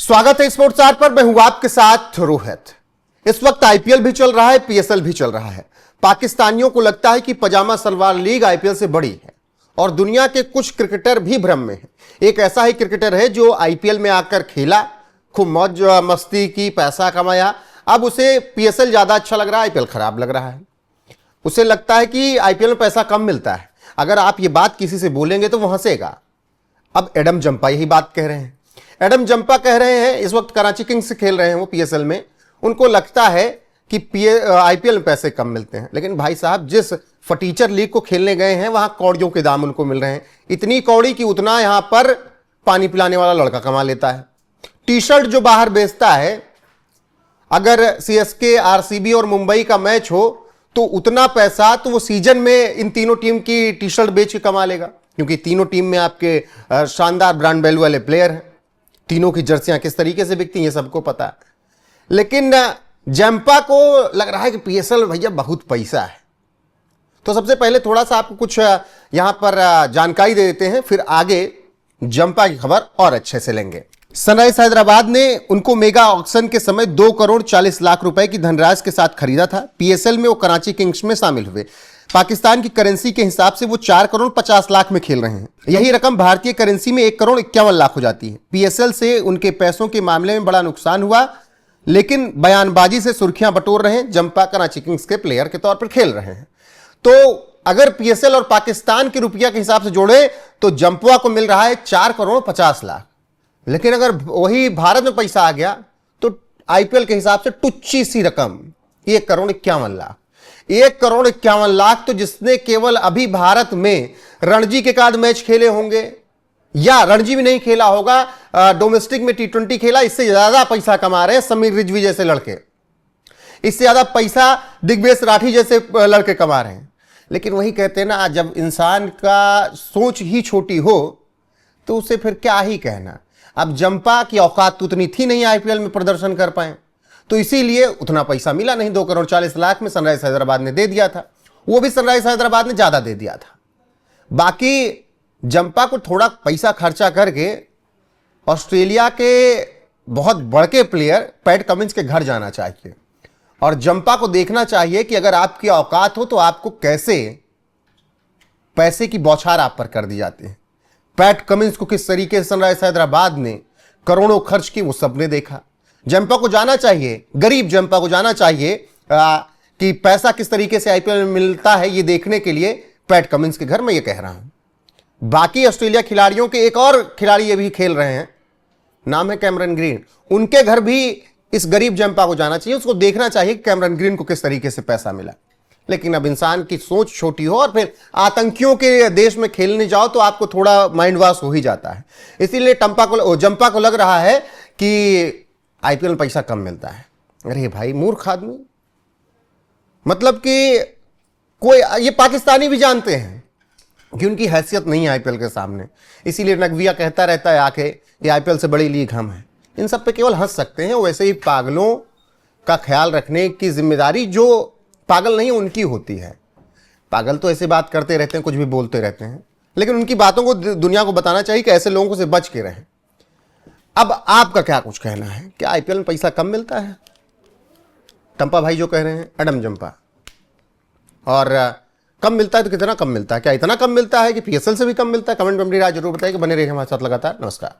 स्वागत है sports our पर। मैं हूं आपके साथ रोहित। इस वक्त आईपीएल भी चल रहा है, पीएसएल भी चल रहा है। पाकिस्तानियों को लगता है कि पजामा सलवार लीग आईपीएल से बड़ी है और दुनिया के कुछ क्रिकेटर भी भ्रम में हैं। एक ऐसा ही क्रिकेटर है जो आईपीएल में आकर खेला, खूब मौज मस्ती की, पैसा कमाया। अब उसे पीएसएल ज्यादा अच्छा लग रहा है, आईपीएल खराब लग रहा है। उसे लगता है कि आईपीएल में पैसा कम मिलता है। अगर आप ये बात किसी से बोलेंगे तो वो हंसेगा। अब एडम जंपा यही बात कह रहे हैं। एडम जंपा कह रहे हैं, इस वक्त कराची किंग्स से खेल रहे हैं वो पीएसएल में। उनको लगता है कि आईपीएल में पैसे कम मिलते हैं, लेकिन भाई साहब जिस फटीचर लीग को खेलने गए हैं वहां कौड़ियों के दाम उनको मिल रहे हैं। इतनी कौड़ी कि उतना यहां पर पानी पिलाने वाला लड़का कमा लेता है। टी शर्ट जो बाहर बेचता है, अगर सीएसके, आरसीबी और मुंबई का मैच हो तो उतना पैसा तो वो सीजन में इन तीनों टीम की टी शर्ट बेच के कमा लेगा, क्योंकि तीनों टीम में आपके शानदार ब्रांड वैल्यू वाले प्लेयर हैं। तीनों की जर्सियां किस तरीके से बिकती हैं ये सबको पता है। लेकिन जंपा को लग रहा है कि पीएसएल भैया बहुत पैसा है। तो सबसे पहले थोड़ा सा आपको कुछ यहां पर जानकारी दे देते हैं, फिर आगे जंपा की खबर और अच्छे से लेंगे। सनराइजर्स हैदराबाद ने उनको मेगा ऑक्शन के समय 2 करोड़ 40 लाख रुपए की धनराशि के साथ खरीदा था। पीएसएल में वो कराची किंग्स में शामिल हुए। पाकिस्तान की करेंसी के हिसाब से वो 4 करोड़ 50 लाख में खेल रहे हैं। यही रकम भारतीय करेंसी में 1 करोड़ 51 लाख हो जाती है। पीएसएल से उनके पैसों के मामले में बड़ा नुकसान हुआ, लेकिन बयानबाजी से सुर्खियां बटोर रहे हैं। जंपा कराची किंग्स के प्लेयर के तौर पर खेल रहे हैं। तो अगर पीएसएल और पाकिस्तान के रुपया के हिसाब से जोड़े तो जंपा को मिल रहा है 4 करोड़ 50 लाख। लेकिन अगर वही भारत में पैसा आ गया तो आईपीएल के हिसाब से टुच्ची सी रकम 1 करोड़ 51 लाख। 1 करोड़ 51 लाख तो जिसने केवल अभी भारत में रणजी के बाद मैच खेले होंगे या रणजी भी नहीं खेला होगा, डोमेस्टिक में टी20 खेला, इससे ज्यादा पैसा कमा रहे हैं समीर रिजवी जैसे लड़के। इससे ज्यादा पैसा दिग्वेश राठी जैसे लड़के कमा रहे हैं। लेकिन वही कहते हैं ना, जब इंसान का सोच ही छोटी हो तो उसे फिर क्या ही कहना। अब जंपा की औकात उतनी थी नहीं आईपीएल में प्रदर्शन कर पाए, तो इसीलिए उतना पैसा मिला नहीं। 2 करोड़ 40 लाख में सनराइजर्स हैदराबाद ने दे दिया था, वो भी सनराइजर्स हैदराबाद ने ज्यादा दे दिया था। बाकी जंपा को थोड़ा पैसा खर्चा करके ऑस्ट्रेलिया के बहुत बड़के प्लेयर पैट कमिंस के घर जाना चाहिए और जंपा को देखना चाहिए कि अगर आपकी औकात हो तो आपको कैसे पैसे की बौछार आप पर कर दी जाती है। पैट कमिंस को किस तरीके से सनराइजर्स हैदराबाद ने करोड़ों खर्च की, वो सबने देखा। जंपा को जाना चाहिए, गरीब जंपा को जाना चाहिए कि पैसा किस तरीके से आईपीएल में मिलता है ये देखने के लिए पैट कमिंस के घर में ये कह रहा हूं। बाकी ऑस्ट्रेलिया खिलाड़ियों के एक और खिलाड़ी ये भी खेल रहे हैं, नाम है कैमरन ग्रीन। उनके घर भी इस गरीब जंपा को जाना चाहिए, उसको देखना चाहिए कि कैमरन ग्रीन को किस तरीके से पैसा मिला। लेकिन अब इंसान की सोच छोटी हो और फिर आतंकियों के देश में खेलने जाओ तो आपको थोड़ा माइंड वॉश हो ही जाता है। इसीलिए जंपा को लग रहा है कि आईपीएल में पैसा कम मिलता है। अरे भाई मूर्ख आदमी, मतलब कि कोई, ये पाकिस्तानी भी जानते हैं कि उनकी हैसियत नहीं है आईपीएल के सामने। इसीलिए नकविया कहता रहता है आके कि आईपीएल से बड़ी लीग हम है। इन सब पे केवल हंस सकते हैं। वैसे ही पागलों का ख्याल रखने की जिम्मेदारी जो पागल नहीं उनकी होती है। पागल तो ऐसे बात करते रहते हैं, कुछ भी बोलते रहते हैं, लेकिन उनकी बातों को दुनिया को बताना चाहिए कि ऐसे लोगों से बच के रहें। अब आपका क्या कुछ कहना है? क्या आईपीएल में पैसा कम मिलता है? टंपा भाई जो कह रहे हैं, एडम जंपा, और कम मिलता है तो कितना कम मिलता है? क्या इतना कम मिलता है कि पीएसएल से भी कम मिलता है? कमेंट में अपनी राय जरूर बताइए। बने रहिए हमारे साथ लगातार। नमस्कार।